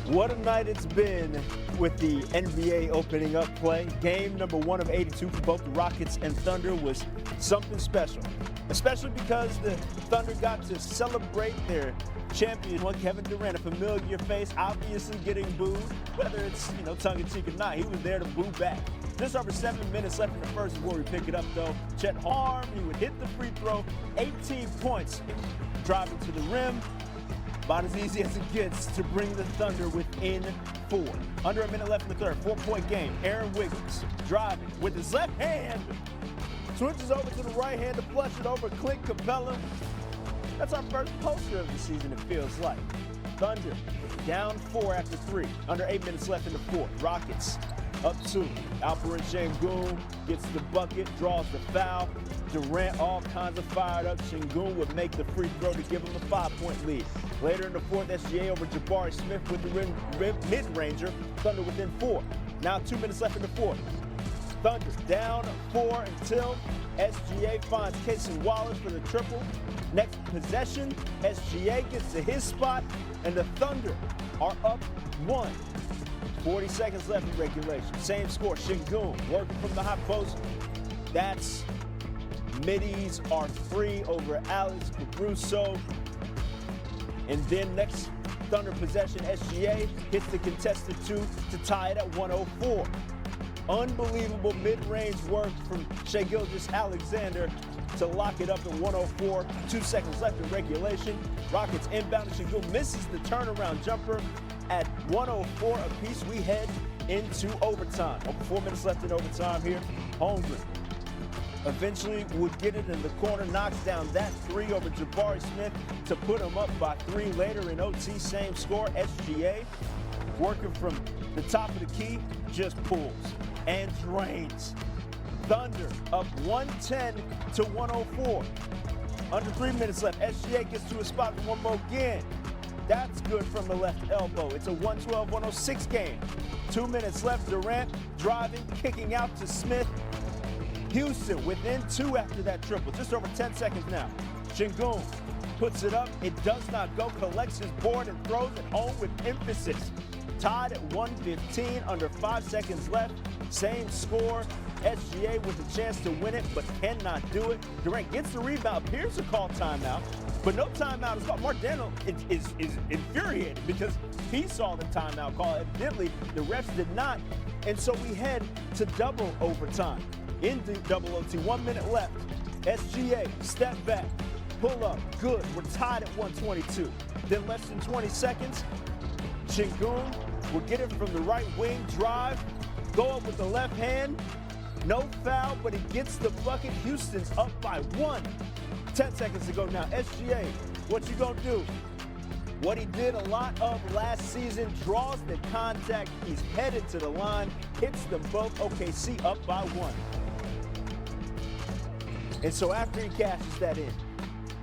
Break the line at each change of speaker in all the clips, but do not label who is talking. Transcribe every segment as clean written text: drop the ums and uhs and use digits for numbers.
What a night it's been with the NBA opening up play. Game number 1 of 82 for both the Rockets and Thunder was something special, especially because the Thunder got to celebrate their champion, Kevin Durant, a familiar face, obviously getting booed, whether it's, tongue-in-cheek or not. He was there to boo back. Just over 7 minutes left in the first before we pick it up, though. Chet Harm, he would hit the free throw, 18 points, driving to the rim. About as easy as it gets to bring the Thunder within 4. Under a minute left in the third, 4-point game. Aaron Wiggins driving with his left hand. Switches over to the right hand to flush it over Clint Capella. That's our first poster of the season, it feels like. Thunder down 4 after 3. Under 8 minutes left in the fourth. Rockets up 2. Alperen Sengun gets the bucket, draws the foul. Durant all kinds of fired up. Sengun would make the free throw to give him a 5-point lead. Later in the fourth, SGA over Jabari Smith with the mid-ranger. Thunder within 4. Now 2 minutes left in the fourth. Thunder down 4 until SGA finds Casey Wallace for the triple. Next possession, SGA gets to his spot, and the Thunder are up 1. 40 seconds left in regulation. Same score. Sengun working from the high post. That's middies are free over Alex Caruso. And then next Thunder possession, SGA hits the contested 2 to tie it at 104. Unbelievable mid-range work from Shai Gilgeous-Alexander to lock it up at 104. 2 seconds left in regulation. Rockets inbound. Sengun misses the turnaround jumper at 104 apiece. We head into overtime. Over 4 minutes left in overtime here. Holmgren eventually would get it in the corner, knocks down that 3 over Jabari Smith to put him up by 3 later in OT. Same score. SGA working from the top of the key, just pulls and drains. Thunder up 110 to 104. Under 3 minutes left. SGA gets to a spot for one more again. That's good from the left elbow. It's a 112-106 game. 2 minutes left. Durant driving, kicking out to Smith. Houston within 2 after that triple. Just over 10 seconds now. Sengun puts it up. It does not go. Collects his board and throws it home with emphasis. Tied at 115. Under 5 seconds left. Same score. SGA with a chance to win it, but cannot do it. Durant gets the rebound, appears to call timeout, but no timeout is called. Mark Daniel is infuriated because he saw the timeout call. Evidently, the refs did not, and so we head to double overtime. In the double OT, 1 minute left. SGA, step back, pull up, good. We're tied at 122. Then less than 20 seconds, Sengun will get it from the right wing, drive, go up with the left hand. No foul, but he gets the bucket. Houston's up by 1. 10 seconds to go now. SGA, what you gonna do? What he did a lot of last season, draws the contact. He's headed to the line, hits them both. OKC up by 1. And so after he cashes that in,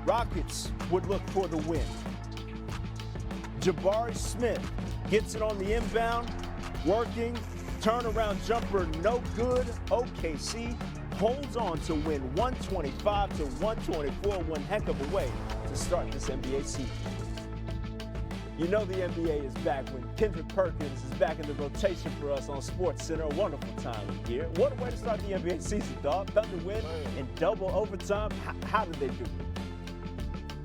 Rockets would look for the win. Jabari Smith gets it on the inbound, working. Turnaround jumper, no good. OKC holds on to win 125 to 124. One heck of a way to start this NBA season. You know the NBA is back when Kendrick Perkins is back in the rotation for us on Sportscenter. A wonderful time of year. What a way to start the NBA season, dog. Thunder win in double overtime. How did they do?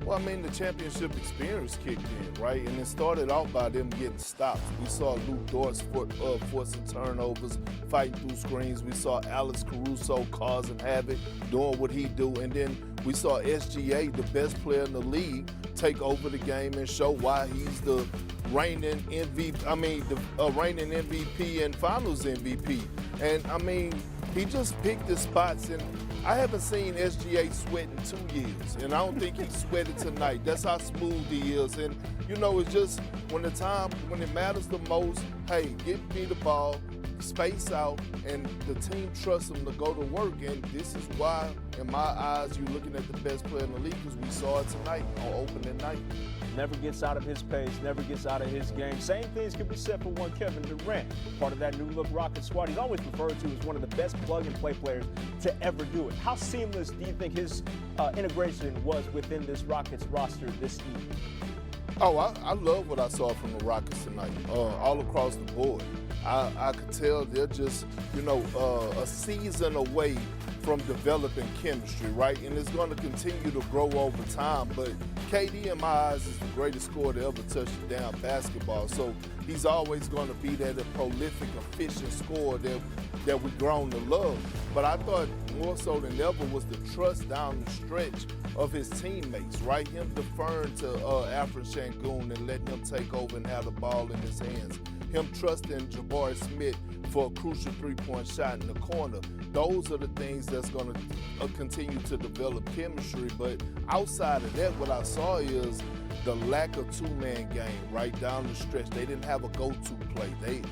Well, I mean, the championship experience kicked in, right? And it started out by them getting stops. We saw Luke Dort's forcing turnovers, fighting through screens. We saw Alex Caruso causing havoc, doing what he do. And then we saw SGA, the best player in the league, take over the game and show why he's the reigning MVP, reigning MVP and finals MVP. And, I mean, he just picked his spots, and I haven't seen SGA sweat in 2 years, and I don't think he sweated tonight. That's how smooth he is. And, it's just when it matters the most, hey, give me the ball, space out, and the team trusts him to go to work. And this is why, in my eyes, you're looking at the best player in the league, because we saw it tonight on opening night.
Never gets out of his pace, never gets out of his game. Same things can be said for one Kevin Durant, part of that new look Rocket squad. He's always referred to as one of the best plug-and-play players to ever do it. How seamless do you think his integration was within this Rockets roster this evening?
Oh, I love what I saw from the Rockets tonight, all across the board. I could tell they're just, a season away from developing chemistry, right? And it's going to continue to grow over time. But KD, in my eyes, is the greatest scorer to ever touch the damn basketball. So he's always going to be that prolific, efficient scorer that we've grown to love. But I thought more so than ever was the trust down the stretch of his teammates, right? Him deferring to Alfred Şengün and letting him take over and have the ball in his hands. Him trusting Jabari Smith for a crucial three-point shot in the corner. Those are the things that's going to continue to develop chemistry. But outside of that, what I saw is the lack of two-man game right down the stretch. They didn't have a go-to play. They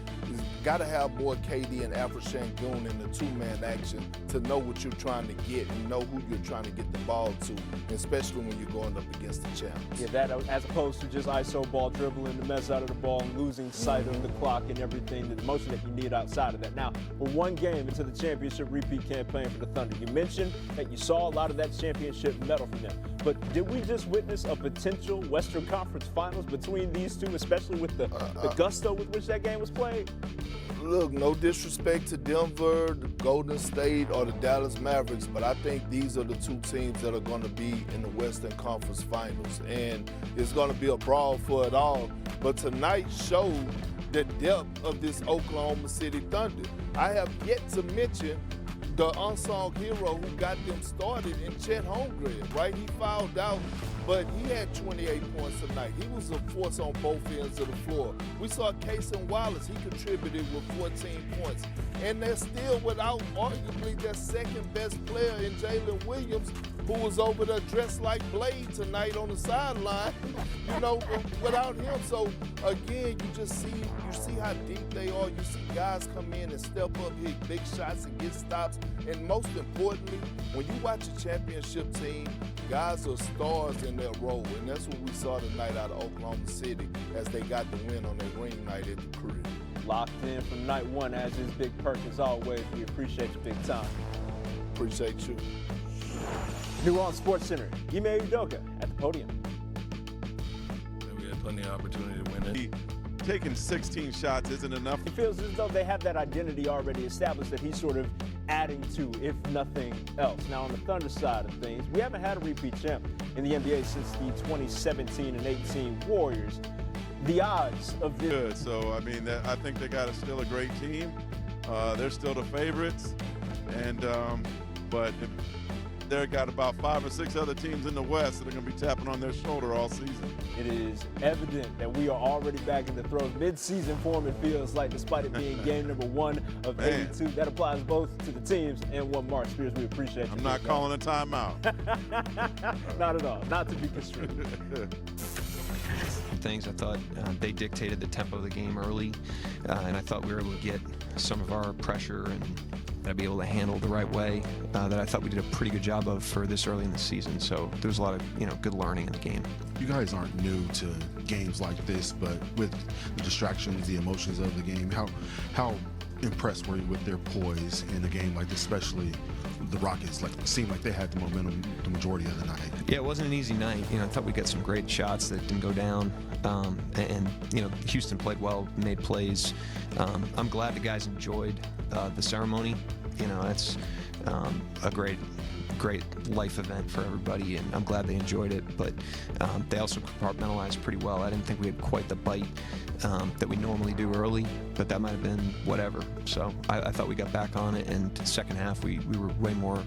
got to have more KD and Alfred Şengün in the two-man action to know what you're trying to get and know who you're trying to get the ball to, especially when you're going up against the champs.
Yeah, that as opposed to just iso ball dribbling the mess out of the ball and losing sight of the clock and everything, the motion that you need outside of that. Now, we're one game into the championship repeat campaign for the Thunder. You mentioned that you saw a lot of that championship metal from them, but did we just witness a potential Western Conference Finals between these two, especially with the gusto with which that game was played?
Look, no disrespect to Denver, the Golden State, or the Dallas Mavericks, but I think these are the two teams that are going to be in the Western Conference Finals, and it's going to be a brawl for it all. But tonight showed the depth of this Oklahoma City Thunder. I have yet to mention the unsung hero who got them started in Chet Holmgren, right? He fouled out, but he had 28 points tonight. He was a force on both ends of the floor. We saw Cason Wallace. He contributed with 14 points. And they're still without arguably their second best player in Jalen Williams, who was over there dressed like Blade tonight on the sideline, without him. So, again, you see how deep they are. You see guys come in and step up, hit big shots and get stops. And most importantly, when you watch a championship team, guys are stars in their role. And that's what we saw tonight out of Oklahoma City as they got the win on their ring night at the crib.
Locked in from night one, as is Big Perkins always. We appreciate you big time.
Appreciate you.
New on Sportscenter, Ime Udoka at the podium.
We had plenty of opportunity to win it. Taking 16 shots isn't enough.
It feels as though they have that identity already established that he's sort of adding to, if nothing else. Now, on the Thunder side of things, we haven't had a repeat champ in the NBA since the 2017 and 18 Warriors. The odds of this.
Good. So, I think they got still a great team. They're still the favorites. But they've got about 5 or 6 other teams in the West that are going to be tapping on their shoulder all season.
It is evident that we are already back in the throes. Mid-season form, it feels like, despite it being game number 1 of 82. That applies both to the teams and one Mark Spears. We appreciate you.
I'm not calling a timeout.
Not at all. Not to be construed.
Things I thought they dictated the tempo of the game early, and I thought we were able to get some of our pressure and be able to handle the right way that I thought we did a pretty good job of for this early in the season. So there was a lot of good learning in the game.
You guys aren't new to games like this, but with the distractions, the emotions of the game, how impressed were you with their poise in a game like this, especially the Rockets? Seemed like they had the momentum the majority of the night. Yeah,
it wasn't an easy night. I thought we got some great shots that didn't go down, and Houston played well, made plays. I'm glad the guys enjoyed the ceremony. That's a great life event for everybody, and I'm glad they enjoyed it. But they also compartmentalized pretty well. I didn't think we had quite the bite that we normally do early, but that might have been whatever. So I thought we got back on it, and second half we were way more